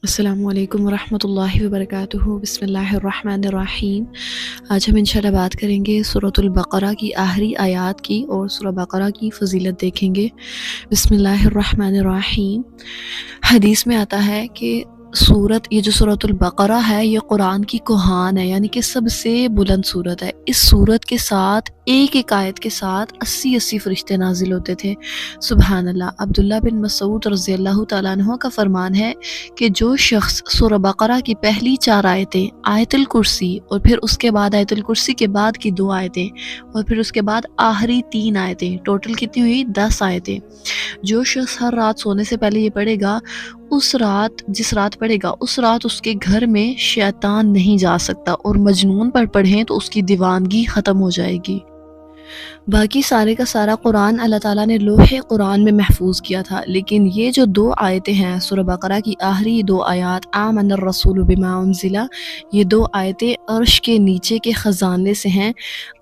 السلام علیکم ورحمۃ اللہ وبرکاتہ۔ بسم اللہ الرحمن الرحیم۔ آج ہم انشاءاللہ بات کریں گے سورۃ البقرہ کی آخری آیات کی، اور سورہ بقرہ کی فضیلت دیکھیں گے۔ بسم اللہ الرحمن الرحیم۔ حدیث میں آتا ہے کہ یہ جو سورۃ البقرہ ہے یہ قرآن کی کوہان ہے، یعنی کہ سب سے بلند سورت ہے۔ اس سورت کے ساتھ ایک ایک آیت کے ساتھ 80 فرشتے نازل ہوتے تھے۔ سبحان اللہ۔ عبداللہ بن مسعود رضی اللہ تعالیٰ عنہ کا فرمان ہے کہ جو شخص سورہ بقرہ کی پہلی 4 آیتیں، آیت الکرسی، اور پھر اس کے بعد آیت الکرسی کے بعد کی 2 آیتیں، اور پھر اس کے بعد آخری 3 آیتیں، ٹوٹل کتنی ہوئی؟ 10 آیتیں، جو شخص ہر رات سونے سے پہلے یہ پڑھے گا، جس رات پڑھے گا اس رات اس کے گھر میں شیطان نہیں جا سکتا، اور مجنون پر پڑھیں تو اس کی دیوانگی ختم ہو جائے گی۔ باقی سارے کا سارا قرآن اللہ تعالیٰ نے لوح قرآن میں محفوظ کیا تھا، لیکن یہ جو 2 آیتیں ہیں سورہ بقرہ کی آخری 2 آیات، آمن الرسول بما انزل، یہ 2 آیتیں عرش کے نیچے کے خزانے سے ہیں۔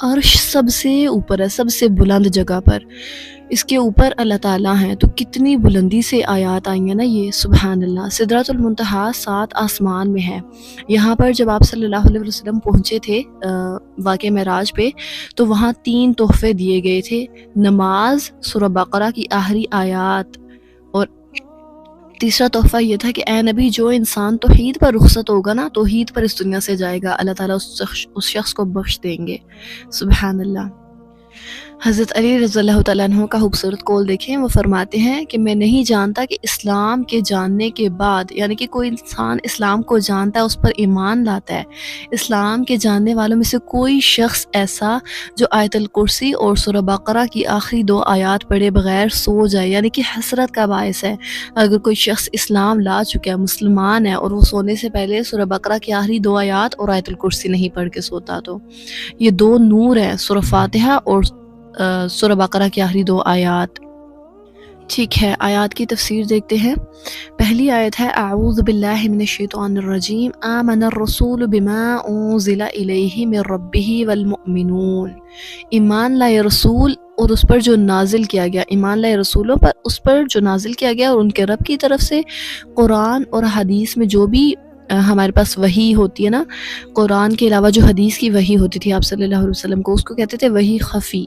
عرش سب سے اوپر ہے، سب سے بلند جگہ پر، اس کے اوپر اللہ تعالیٰ ہیں، تو کتنی بلندی سے آیات آئی ہیں نا یہ، سبحان اللہ۔ سدرۃ المنتہا 7 آسمان میں ہے۔ یہاں پر جب آپ صلی اللہ علیہ وسلم پہنچے تھے واقعہ معراج پہ، تو وہاں 3 تحفے دیے گئے تھے، نماز، سورہ بقرہ کی آخری آیات، اور تیسرا تحفہ یہ تھا کہ اے نبی، جو انسان توحید پر رخصت ہوگا نا، توحید پر اس دنیا سے جائے گا، اللہ تعالیٰ اس شخص کو بخش دیں گے۔ سبحان اللہ۔ حضرت علی رضی اللہ تعالیٰ عنہ کا خوبصورت قول دیکھیں، وہ فرماتے ہیں کہ میں نہیں جانتا کہ اسلام کے جاننے کے بعد، یعنی کہ کوئی انسان اسلام کو جانتا ہے، اس پر ایمان لاتا ہے، اسلام کے جاننے والوں میں سے کوئی شخص ایسا جو آیت الکرسی اور سورہ بقرہ کی آخری 2 آیات پڑھے بغیر سو جائے، یعنی کہ حسرت کا باعث ہے اگر کوئی شخص اسلام لا چکا ہے، مسلمان ہے، اور وہ سونے سے پہلے سورہ بقرہ کی آخری 2 آیات اور آیت الکرسی نہیں پڑھ کے سوتا۔ تو یہ 2 نور ہیں، سورہ فاتحہ اور سورہ بقرہ کی آخری 2 آیات۔ ٹھیک ہے، آیات کی تفسیر دیکھتے ہیں۔ پہلی آیت ہے اعوذ باللہ من الشیطان الرجیم، آمن الرسول بما انزل الیہ من ربہ والمؤمنون۔ ایمان لائے رسول اور اس پر جو نازل کیا گیا، ایمان لائے رسولوں پر اس پر جو نازل کیا گیا اور ان کے رب کی طرف سے، قرآن اور حدیث میں جو بھی ہمارے پاس وحی ہوتی ہے نا، قرآن کے علاوہ جو حدیث کی وحی ہوتی تھی آپ صلی اللہ علیہ وسلم کو، اس کو کہتے تھے وحی خفی،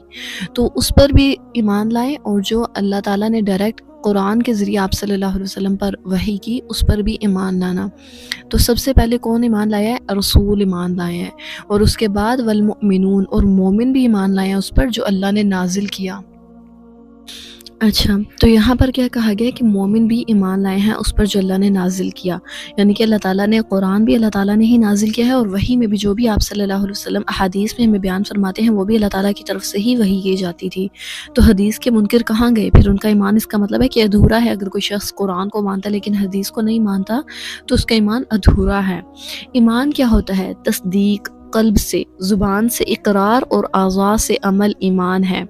تو اس پر بھی ایمان لائے، اور جو اللہ تعالیٰ نے ڈائریکٹ قرآن کے ذریعے آپ صلی اللہ علیہ وسلم پر وحی کی، اس پر بھی ایمان لانا۔ تو سب سے پہلے کون ایمان لایا ہے؟ رسول ایمان لائے ہیں، اور اس کے بعد والمؤمنون، اور مومن بھی ایمان لائے ہیں اس پر جو اللہ نے نازل کیا۔ اچھا، تو یہاں پر کیا کہا گیا کہ مومن بھی ایمان لائے ہیں اس پر جو اللہ نے نازل کیا، یعنی کہ اللہ تعالیٰ نے قرآن بھی اللہ تعالیٰ نے ہی نازل کیا ہے، اور وحی میں بھی جو بھی آپ صلی اللہ علیہ وسلم احادیث میں ہمیں بیان فرماتے ہیں وہ بھی اللہ تعالیٰ کی طرف سے ہی وحی کی جاتی تھی۔ تو حدیث کے منکر کہاں گئے؟ پھر ان کا ایمان اس کا مطلب ہے کہ ادھورا ہے۔ اگر کوئی شخص قرآن کو مانتا لیکن حدیث کو نہیں مانتا تو اس کا ایمان ادھورا ہے۔ ایمان کیا ہوتا ہے؟ تصدیق، قلب سے، زبان سے اقرار، اور اعضاء سے عمل ایمان ہے۔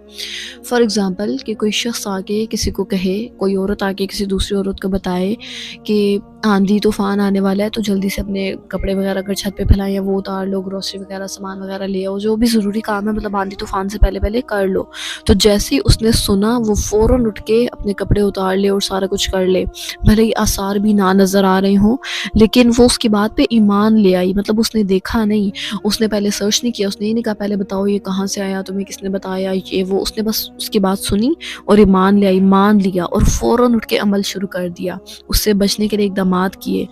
فار ایگزامپل کہ کوئی شخص آگے کسی کو کہے، کوئی عورت آگے کسی دوسری عورت کو بتائے کہ آندھی طوفان آنے والا ہے، تو جلدی سے اپنے کپڑے وغیرہ اگر چھت پہ پھیلائیں یا وہ اتار لو، گروسری وغیرہ سامان وغیرہ لے آؤ، جو بھی ضروری کام ہے مطلب آندھی طوفان سے پہلے کر لو۔ تو جیسے ہی اس نے سنا وہ فوراً اٹھ کے اپنے کپڑے اتار لے اور سارا کچھ کر لے، بھلے ہی آثار بھی نہ نظر آ رہے ہوں، لیکن وہ اس کی بات پہ ایمان لے آئی، مطلب اس نے دیکھا نہیں، اس نے پہلے سرچ نہیں کیا، اس نے یہ نہیں کہا پہلے بتاؤ یہ کہاں سے آیا، تمہیں کس نے بتایا، یہ وہ، اس نے بس اس کی بات سنی اور ایمان لے آئی، مان لیا، اور فوراً اٹھ کے عمل شروع کر دیا، اس سے بچنے کے لیے اقدامات کیے۔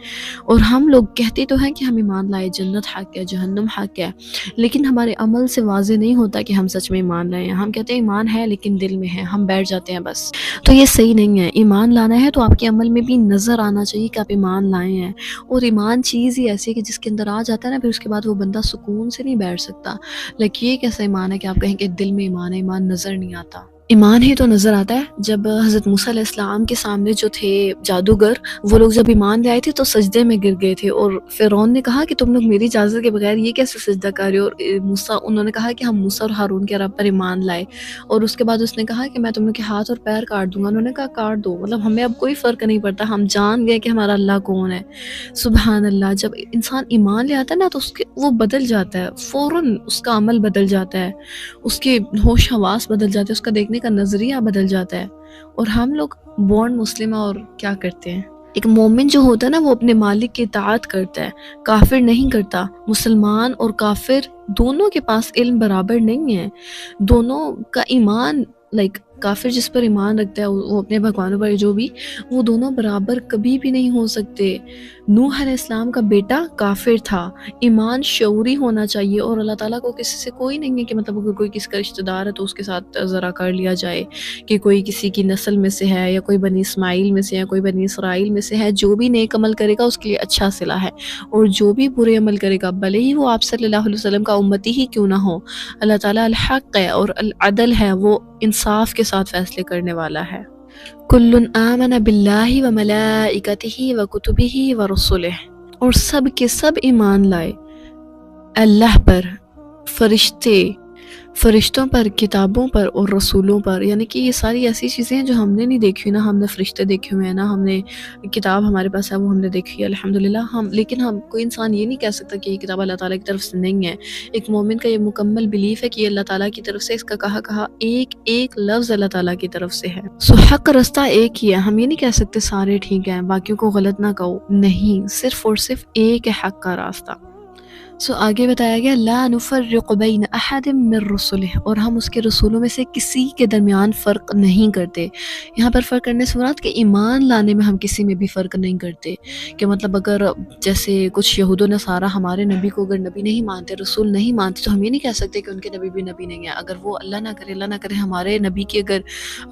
اور ہم لوگ کہتے تو ہیں کہ ہم ایمان لائے، جنت حق ہے، جہنم حق ہے، لیکن ہمارے عمل سے واضح نہیں ہوتا کہ ہم سچ میں ایمان لائے ہیں۔ ہم کہتے ہیں ایمان ہے لیکن دل میں ہے، ہم بیٹھ جاتے ہیں بس۔ تو یہ صحیح نہیں ہے۔ ایمان لانا ہے تو آپ کے عمل میں بھی نظر آنا چاہیے کہ آپ ایمان لائے ہیں، اور ایمان چیز ہی ایسی ہے کہ جس کے اندر آ جاتا ہے نا، پھر اس کے بعد وہ بندہ سکون سے نہیں بیٹھ سکتا۔ لیکن یہ کیسا ایمان ہے کہ آپ کہیں کہ دل میں ایمان ہے؟ ایمان نظر نہیں آتا۔ ایمان ہی تو نظر آتا ہے۔ جب حضرت موسیٰ علیہ السلام کے سامنے جو تھے جادوگر، وہ لوگ جب ایمان لے آئے تھے تو سجدے میں گر گئے تھے، اور فرعون نے کہا کہ تم لوگ میری اجازت کے بغیر یہ کیسے سجدہ کر رہے ہو؟ اور انہوں نے کہا کہ ہم موسیٰ اور ہارون کے رب پر ایمان لائے، اور اس کے بعد اس نے کہا کہ میں تم لوگ کے ہاتھ اور پیر کاٹ دوں گا۔ انہوں نے کہا کاٹ دو، مطلب ہمیں اب کوئی فرق نہیں پڑتا، ہم جان گئے کہ ہمارا اللہ کون ہے۔ سبحان اللہ۔ جب انسان ایمان لے آتا ہے نا تو وہ بدل جاتا ہے، فوراً اس کا عمل بدل جاتا ہے، اس کے ہوش حواس بدل جاتے ہیں، اس کا دیکھنے کا نظریہ بدل جاتا ہے۔ اور ہم لوگ بورن مسلم اور کیا کرتے ہیں، ایک مومن جو ہوتا ہے نا وہ اپنے مالک کی اطاعت کرتا ہے، کافر نہیں کرتا۔ مسلمان اور کافر دونوں کے پاس علم برابر نہیں ہے، دونوں کا ایمان کافر جس پر ایمان رکھتا ہے وہ اپنے بھگوانوں پر جو بھی، وہ دونوں برابر کبھی بھی نہیں ہو سکتے۔ نوح علیہ السلام کا بیٹا کافر تھا، ایمان شعوری ہونا چاہیے، اور اللہ تعالیٰ کو کسی سے کوئی نہیں ہے کہ مطلب اگر کوئی کسی کا رشتہ دار ہے تو اس کے ساتھ ذرا کر لیا جائے کہ کوئی کسی کی نسل میں سے ہے یا کوئی بنی اسماعیل میں سے ہے، کوئی بنی اسرائیل میں سے ہے، جو بھی نیک عمل کرے گا اس کے لیے اچھا صلہ ہے، اور جو بھی برے عمل کرے گا بھلے ہی وہ آپ صلی اللہ علیہ وسلم کا امتی ہی کیوں نہ ہو، اللہ تعالیٰ الحق ہے اور العدل ہے، وہ انصاف کے ساتھ فیصلے کرنے والا ہے۔ کل آمن باللہ وملائکتہ وکتبہ ورسلہ، اور سب کے سب ایمان لائے اللہ پر، فرشتوں پر، کتابوں پر اور رسولوں پر، یعنی کہ یہ ساری ایسی چیزیں ہیں جو ہم نے نہیں دیکھی، نہ ہم نے فرشتے دیکھے ہوئے ہیں، نہ ہم نے کتاب ہمارے پاس ہے وہ ہم نے دیکھی ہے الحمدللہ، لیکن کوئی انسان یہ نہیں کہہ سکتا کہ یہ کتاب اللہ تعالیٰ کی طرف سے نہیں ہے۔ ایک مومن کا یہ مکمل بلیف ہے کہ یہ اللہ تعالیٰ کی طرف سے، اس کا کہا ایک ایک لفظ اللہ تعالیٰ کی طرف سے ہے۔ حق کا رستہ ایک ہی ہے، ہم یہ نہیں کہہ سکتے سارے ٹھیک ہیں باقیوں کو غلط نہ کہو، نہیں، صرف اور صرف ایک ہے حق کا راستہ۔ آگے بتایا گیا لا نفرق بین احد من رسلہ، اور ہم اس کے رسولوں میں سے کسی کے درمیان فرق نہیں کرتے۔ یہاں پر فرق کرنے سے مراد کہ ایمان لانے میں ہم کسی میں بھی فرق نہیں کرتے، کہ مطلب اگر جیسے کچھ یہود و نصارہ ہمارے نبی کو اگر نبی نہیں مانتے، رسول نہیں مانتے، تو ہم یہ نہیں کہہ سکتے کہ ان کے نبی بھی نبی نہیں ہیں۔ اگر وہ اللہ نہ کرے ہمارے نبی کی اگر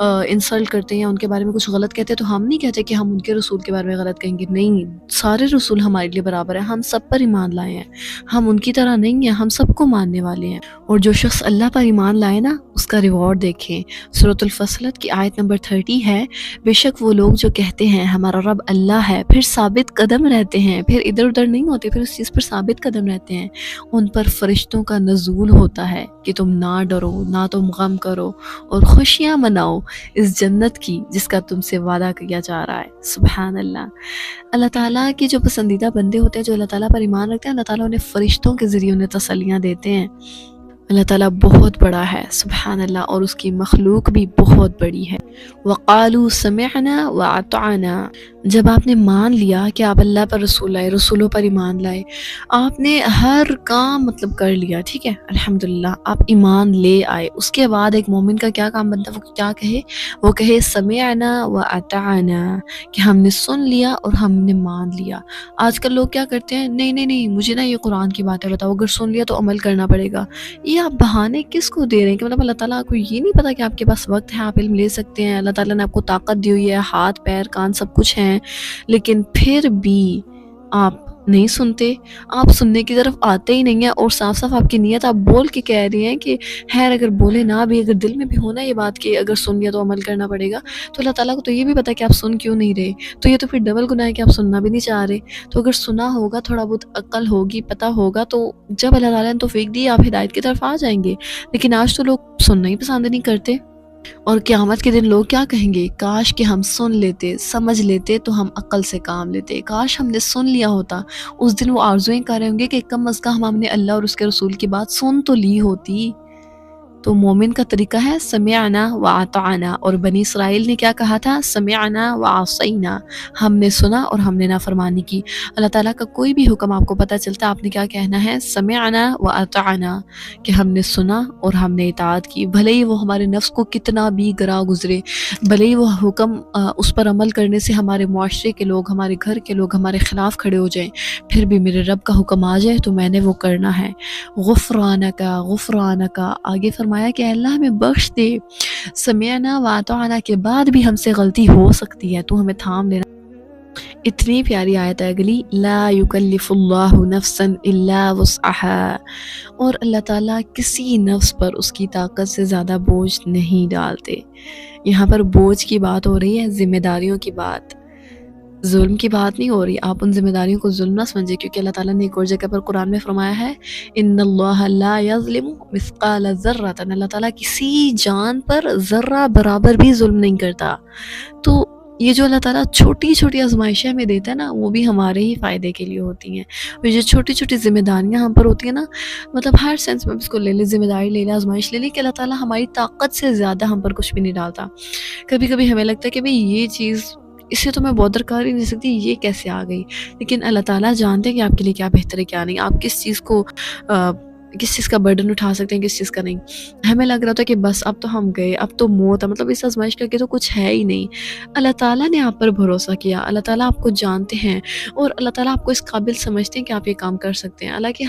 انسلٹ کرتے ہیں یا ان کے بارے میں کچھ غلط کہتے ہیں، تو ہم نہیں کہتے کہ ہم ان کے رسول کے بارے میں غلط کہیں گے، نہیں، سارے رسول ہمارے لیے برابر ہیں، ہم سب پر ایمان لائے ہیں، ہم ان کی طرح نہیں ہیں، ہم سب کو ماننے والے ہیں۔ اور جو شخص اللہ پر ایمان لائے نا اس کا ریوارڈ دیکھیں، سورۃ الفصلت کی آیت نمبر 30 ہے، بے شک وہ لوگ جو کہتے ہیں ہمارا رب اللہ ہے، پھر ثابت قدم رہتے ہیں، پھر ادھر ادھر نہیں ہوتے، پھر اس چیز پر ثابت قدم رہتے ہیں، ان پر فرشتوں کا نزول ہوتا ہے کہ تم نہ ڈرو، نہ تم غم کرو، اور خوشیاں مناؤ اس جنت کی جس کا تم سے وعدہ کیا جا رہا ہے۔ سبحان اللہ۔ اللہ تعالیٰ کے جو پسندیدہ بندے ہوتے ہیں، جو اللہ تعالیٰ پر ایمان رکھتے ہیں، اللہ تعالیٰ انہیں فرشتوں کے ذریعے انہیں تسلیاں دیتے ہیں۔ اللہ تعالیٰ بہت بڑا ہے، سبحان اللہ، اور اس کی مخلوق بھی بہت بڑی ہے۔ وَقَالُوا سَمِعْنَا وَأَطَعْنَا، جب آپ نے مان لیا کہ آپ اللہ پر رسول لائے، رسولوں پر ایمان لائے، آپ نے ہر کام مطلب کر لیا، ٹھیک ہے، الحمدللہ آپ ایمان لے آئے، اس کے بعد ایک مومن کا کیا کام بنتا ہے؟ وہ کیا کہے؟ وہ کہے سمعنا وَأَطَعْنَا، کہ ہم نے سن لیا اور ہم نے مان لیا۔ آج کل لوگ کیا کرتے ہیں، نہیں مجھے نا یہ قرآن کی بات ہے، بتاؤ اگر سن لیا تو عمل کرنا پڑے گا۔ یہ آپ بہانے کس کو دے رہے ہیں کہ مطلب اللہ تعالیٰ کو یہ نہیں پتا کہ آپ کے پاس وقت ہے، آپ علم لے سکتے ہیں، اللہ تعالیٰ نے آپ کو طاقت دی ہوئی ہے، ہاتھ پیر کان سب کچھ ہیں، لیکن پھر بھی آپ نہیں سنتے، آپ سننے کی طرف آتے ہی نہیں ہیں، اور صاف آپ کی نیت آپ بول کے کہہ رہی ہیں کہ خیر اگر بولے نہ بھی، اگر دل میں بھی ہونا یہ بات کہ اگر سن لیا تو عمل کرنا پڑے گا، تو اللہ تعالیٰ کو تو یہ بھی پتا کہ آپ سن کیوں نہیں رہے، تو یہ تو پھر ڈبل گناہ ہے کہ آپ سننا بھی نہیں چاہ رہے۔ تو اگر سنا ہوگا، تھوڑا بہت عقل ہوگی، پتہ ہوگا، تو جب اللہ تعالیٰ نے توفیق دی آپ ہدایت کی طرف آ جائیں گے، لیکن آج تو لوگ سننا ہی پسند نہیں کرتے۔ اور قیامت کے دن لوگ کیا کہیں گے؟ کاش کہ ہم سن لیتے، سمجھ لیتے تو ہم عقل سے کام لیتے، کاش ہم نے سن لیا ہوتا۔ اس دن وہ آرزویں کر رہے ہوں گے کہ کم از کم ہم نے اللہ اور اس کے رسول کی بات سن تو لی ہوتی۔ تو مومن کا طریقہ ہے سمعنا وَأَطَعْنَا، اور بنی اسرائیل نے کیا کہا تھا؟ سمعنا وَعَصَيْنَا، ہم نے سنا اور ہم نے نافرمانی کی۔ اللہ تعالیٰ کا کوئی بھی حکم آپ کو پتہ چلتا آپ نے کیا کہنا ہے؟ سمعنا وَأَطَعْنَا، کہ ہم نے سنا اور ہم نے اطاعت کی، بھلے ہی وہ ہمارے نفس کو کتنا بھی گراں گزرے، بھلے ہی وہ حکم اس پر عمل کرنے سے ہمارے معاشرے کے لوگ، ہمارے گھر کے لوگ ہمارے خلاف کھڑے ہو جائیں، پھر بھی میرے رب کا حکم آ جائے تو میں نے وہ کرنا ہے۔ غفرانکا غفرانکا، آگے فرمایا کہ اللہ ہمیں بخش دے، سمعنا وَأَطَعْنَا کے بعد بھی ہم سے غلطی ہو سکتی ہے، تو ہمیں تھام لینا۔ اتنی پیاری آیت ہے اگلی، لا یکلف اللہ نفسا الا وسعها، اور اللہ تعالیٰ کسی نفس پر اس کی طاقت سے زیادہ بوجھ نہیں ڈالتے۔ یہاں پر بوجھ کی بات ہو رہی ہے، ذمہ داریوں کی بات، ظلم کی بات نہیں ہو رہی۔ آپ ان ذمہ داریوں کو ظلم نہ سمجھے، کیونکہ اللہ تعالیٰ نے ایک اور جگہ پر قرآن میں فرمایا ہے ان اللہ لا یظلم مثقال ذرۃ، اللہ تعالیٰ کسی جان پر ذرہ برابر بھی ظلم نہیں کرتا۔ تو یہ جو اللہ تعالیٰ چھوٹی چھوٹی آزمائشیں ہمیں دیتا ہے نا، وہ بھی ہمارے ہی فائدے کے لیے ہوتی ہیں۔ اور جو چھوٹی چھوٹی ذمہ داریاں ہم پر ہوتی ہیں نا، مطلب ہر سینس میں اس کو لے لے، ذمہ داری لے لے، آزمائش لے لے، کہ اللہ تعالیٰ ہماری طاقت سے زیادہ ہم پر کچھ بھی نہیں ڈالتا۔ کبھی کبھی ہمیں لگتا ہے کہ بھئی یہ چیز اسے تو میں بودر کر ہی نہیں سکتی، یہ کیسے آ گئی؟ لیکن اللہ تعالیٰ جانتے ہیں کہ آپ کے لیے کیا بہتر ہے کیا نہیں، آپ کس چیز کا برڈن اٹھا سکتے ہیں، کس چیز کا نہیں۔ ہمیں لگ رہا تھا کہ بس اب تو ہم گئے، اب تو موت ہے، مطلب اس آزمائش کا کہ تو کچھ ہے ہی نہیں۔ اللہ تعالیٰ نے آپ پر بھروسہ کیا، اللہ تعالیٰ آپ کو جانتے ہیں، اور اللہ تعالیٰ آپ کو اس قابل سمجھتے ہیں کہ آپ یہ کام کر سکتے ہیں۔ حالانکہ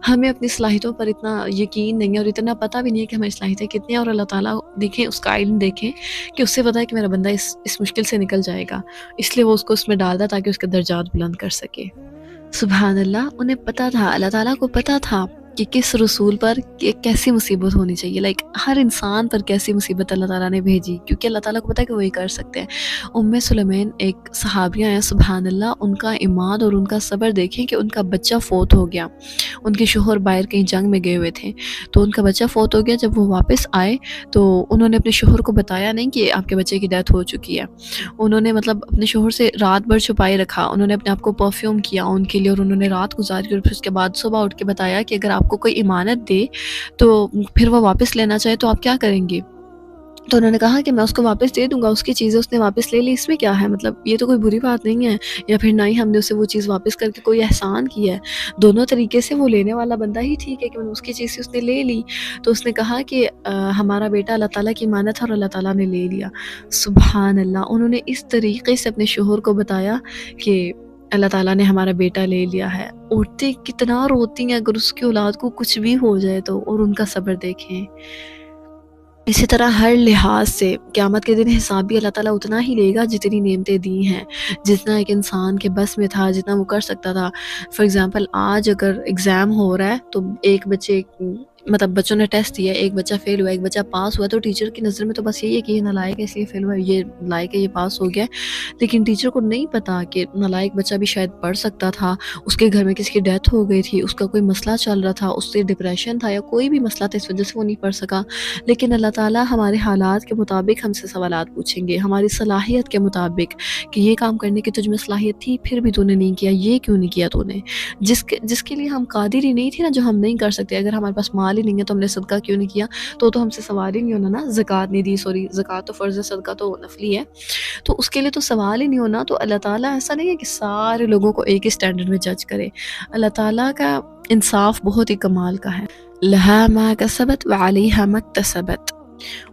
ہمیں اپنی صلاحیتوں پر اتنا یقین نہیں ہے، اور اتنا پتہ بھی نہیں ہے کہ ہماری صلاحیتیں کتنی ہیں، اور اللہ تعالیٰ دیکھیں اس کا علم دیکھیں کہ اس سے پتہ ہے کہ میرا بندہ اس مشکل سے نکل جائے گا، اس لیے وہ اس کو اس میں ڈال دا تاکہ اس کے درجات بلند کر سکے۔ سبحان اللہ، انہیں پتا تھا، اللہ تعالیٰ کو پتا تھا کہ کس رسول پر کیسی مصیبت ہونی چاہیے، ہر انسان پر کیسی مصیبت اللہ تعالیٰ نے بھیجی، کیونکہ اللہ تعالیٰ کو پتا ہے کہ وہی کر سکتے ہیں۔ سلیمین ایک صحابیہ ہیں، سبحان اللہ، ان کا ایمان اور ان کا صبر دیکھیں کہ ان کا بچہ فوت ہو گیا۔ ان کے شوہر باہر کہیں جنگ میں گئے ہوئے تھے، تو ان کا بچہ فوت ہو گیا۔ جب وہ واپس آئے تو انہوں نے اپنے شوہر کو بتایا نہیں کہ آپ کے بچے کی ڈیتھ ہو چکی ہے۔ انہوں نے اپنے شوہر سے رات بھر چھپائے رکھا، انہوں نے اپنے آپ کو پرفیوم کیا ان کے لیے، اور انہوں نے رات گزاری، اور پھر اس کے بعد صبح اٹھ کے بتایا کہ اگر آپ کو کوئی امانت دے تو پھر وہ واپس لینا چاہے تو آپ کیا کریں گے؟ تو انہوں نے کہا کہ میں اس کو واپس دے دوں گا، اس کی چیزیں اس نے واپس لے لی، اس میں کیا ہے، مطلب یہ تو کوئی بری بات نہیں ہے، یا پھر نہ ہی ہم نے اسے وہ چیز واپس کر کے کوئی احسان کیا ہے، دونوں طریقے سے وہ لینے والا بندہ ہی ٹھیک ہے کہ اس کی چیز سے اس نے لے لی۔ تو اس نے کہا کہ ہمارا بیٹا اللہ تعالیٰ کی امانت ہے اور اللہ تعالیٰ نے لے لیا۔ سبحان اللہ، انہوں نے اس طریقے سے اپنے شوہر کو بتایا کہ اللہ تعالیٰ نے ہمارا بیٹا لے لیا ہے۔ عورتیں کتنا روتی ہیں اگر اس کی اولاد کو کچھ بھی ہو جائے تو، اور ان کا صبر دیکھیں۔ اسی طرح ہر لحاظ سے قیامت کے دن حساب بھی اللہ تعالیٰ اتنا ہی لے گا جتنی نعمتیں دی ہیں، جتنا ایک انسان کے بس میں تھا، جتنا وہ کر سکتا تھا۔ فار ایگزامپل آج اگر ایگزام ہو رہا ہے تو بچوں نے ٹیسٹ دیا، ایک بچہ فیل ہوا، ایک بچہ پاس ہوا، تو ٹیچر کی نظر میں تو بس یہی ہے کہ یہ نالائق ہے اس لیے فیل ہوا، یہ لائق ہے یہ پاس ہو گیا، لیکن ٹیچر کو نہیں پتا کہ نالائق بچہ بھی شاید پڑھ سکتا تھا، اس کے گھر میں کسی کی ڈیتھ ہو گئی تھی، اس کا کوئی مسئلہ چل رہا تھا، اس سے ڈپریشن تھا یا کوئی بھی مسئلہ تھا، اس وجہ سے وہ نہیں پڑھ سکا، لیکن اللہ تعالیٰ ہمارے حالات کے مطابق ہم سے سوالات پوچھیں گے، ہماری صلاحیت کے مطابق کہ یہ کام کرنے کی تجھ میں صلاحیت تھی پھر بھی تو نے نہیں کیا، یہ کیوں نہیں کیا تو نے، جس کے لیے ہم قادر ہی نہیں تھی نا، جو ہم نہیں کر سکتے، اگر ہمارے پاس مال ہی نہیں ہے تو ہم نے صدقہ کیوں نہیں کیا، تو ہم سے سوال ہی نہیں ہونا نا، زکوٰۃ نہیں دی، زکوٰۃ تو فرض ہے، صدقہ تو نفلی ہے، تو اس کے لیے تو سوال ہی نہیں ہونا۔ تو اللہ تعالیٰ ایسا نہیں ہے کہ سارے لوگوں کو ایک ہی سٹینڈرڈ میں جج کرے، اللہ تعالیٰ کا انصاف بہت ہی کمال کا ہے۔ لہا ما کسبت وعلیہا ما اکتسبت،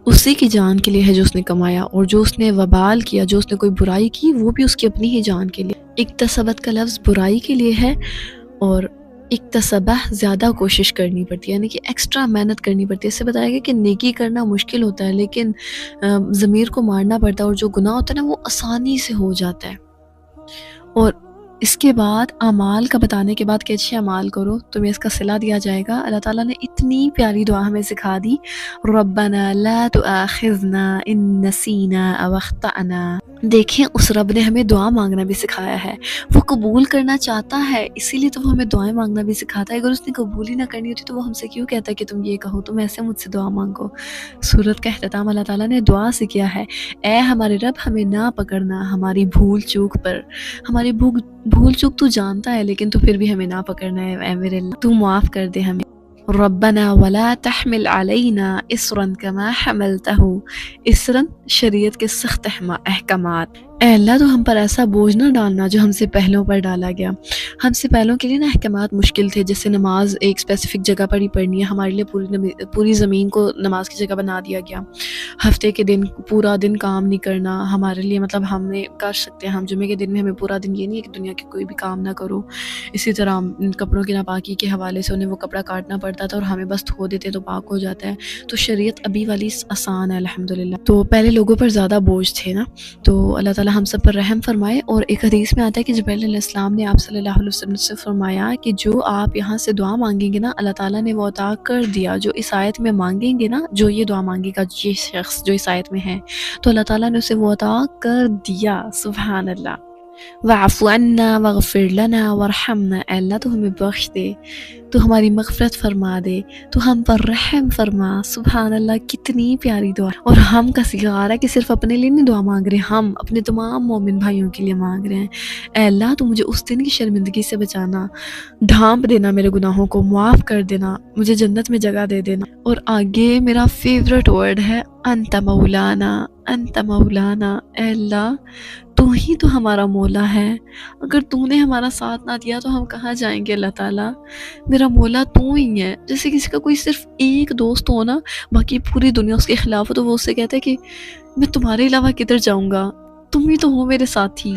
اسی کی جان کے لیے ہے جو اس نے کمایا، اور جو اس نے وبال کیا، جو اس نے کوئی برائی کی، وہ بھی اس کی اپنی ہی جان کے لیے۔ اکتسبت کا لفظ برائی کے لیے ہے، اور اکتسبہ زیادہ کوشش کرنی پڑتی ہے، یعنی کہ ایکسٹرا محنت کرنی پڑتی ہے۔ اس سے بتایا گیا کہ نیکی کرنا مشکل ہوتا ہے، لیکن ضمیر کو مارنا پڑتا ہے، اور جو گناہ ہوتا ہے نا وہ آسانی سے ہو جاتا ہے۔ اور اس کے بعد اعمال کا بتانے کے بعد کہ اچھے اعمال کرو تمہیں اس کا صلہ دیا جائے گا، اللہ تعالیٰ نے اتنی پیاری دعا ہمیں سکھا دی، ربنا لا تؤاخذنا ان نسینا او اخطأنا۔ دیکھیں اس رب نے ہمیں دعا مانگنا بھی سکھایا ہے، وہ قبول کرنا چاہتا ہے، اسی لیے تو وہ ہمیں دعائیں مانگنا بھی سکھاتا ہے۔ اگر اس نے قبول ہی نہ کرنی ہوتی تو وہ ہم سے کیوں کہتا ہے کہ تم یہ کہو، تم ایسے مجھ سے دعا مانگو۔ سورت کا اختتام اللہ تعالیٰ نے دعا سے کیا ہے، اے ہمارے رب ہمیں نہ پکڑنا ہماری بھول چوک پر، ہماری بھول چوک تو جانتا ہے لیکن تو پھر بھی ہمیں نہ پکڑنا ہے، اے میرے اللہ تو معاف کر دے ہمیں۔ ربنا ولا تحمل علينا اسرا كما حملته، اسرا شریعت کے سخت احکامات، اے اللہ تو ہم پر ایسا بوجھ نہ ڈالنا جو ہم سے پہلوں پر ڈالا گیا۔ ہم سے پہلوں کے لیے نا احکامات مشکل تھے، جیسے نماز ایک اسپیسیفک جگہ پر ہی پڑھنی ہے، ہمارے لیے پوری زمین کو نماز کی جگہ بنا دیا گیا۔ ہفتے کے دن پورا دن کام نہیں کرنا ہمارے لیے، مطلب ہم نے کر سکتے ہیں، ہم جمعے کے دن میں ہمیں پورا دن، یہ نہیں ہے کہ دنیا کے کوئی بھی کام نہ کرو۔ اسی طرح کپڑوں کی ناپاکی کے حوالے سے انہیں وہ کپڑا کاٹنا پڑتا تھا، اور ہمیں بس دھو دیتے تو پاک ہو جاتا ہے۔ تو شریعت ابھی والی آسان ہے الحمدللہ۔ تو پہلے لوگوں پر زیادہ بوجھ تھے نا، تو اللہ تعالیٰ ہم سب پر رحم فرمائے۔ اور ایک حدیث میں آتا ہے کہ جبرائیل علیہ السلام نے آپ صلی اللہ علیہ وسلم سے فرمایا کہ جو آپ یہاں سے دعا مانگیں گے نا، اللہ تعالیٰ نے وہ عطا کر دیا، جو اس آیت میں مانگیں گے نا، جو یہ دعا مانگے گا یہ شخص جو اس آیت میں ہے، تو اللہ تعالیٰ نے اسے وہ عطا کر دیا۔ سبحان اللہ۔ وَاعْفُ عَنَّا وَاغْفِرْ لَنَا وَارْحَمْنَا، اے اللہ تو ہمیں بخش دے، تو ہماری مغفرت فرما دے، تو ہم پر رحم فرما۔ سبحان اللہ، کتنی پیاری دعا، اور ہم کا سگار ہے کہ صرف اپنے لیے نہیں دعا مانگ رہے، ہم اپنے تمام مومن بھائیوں کے لیے مانگ رہے ہیں۔ اے اللہ، تو مجھے اس دن کی شرمندگی سے بچانا، ڈھانپ دینا میرے گناہوں کو، معاف کر دینا، مجھے جنت میں جگہ دے دینا۔ اور آگے میرا فیورٹ ورڈ ہے انت مولانا، انت مولانا۔ اے اللہ، تو ہی تو ہمارا مولا ہے، اگر تو نے ہمارا ساتھ نہ دیا تو ہم کہاں جائیں گے اللہ تعالیٰ؟ میرا مولا تو ہی ہے۔ جیسے کسی کا کوئی صرف ایک دوست ہو نا، باقی پوری دنیا اس کے خلاف ہو، تو وہ اس سے کہتا ہے کہ میں تمہارے علاوہ کدھر جاؤں گا، تم ہی تو ہو میرے ساتھی۔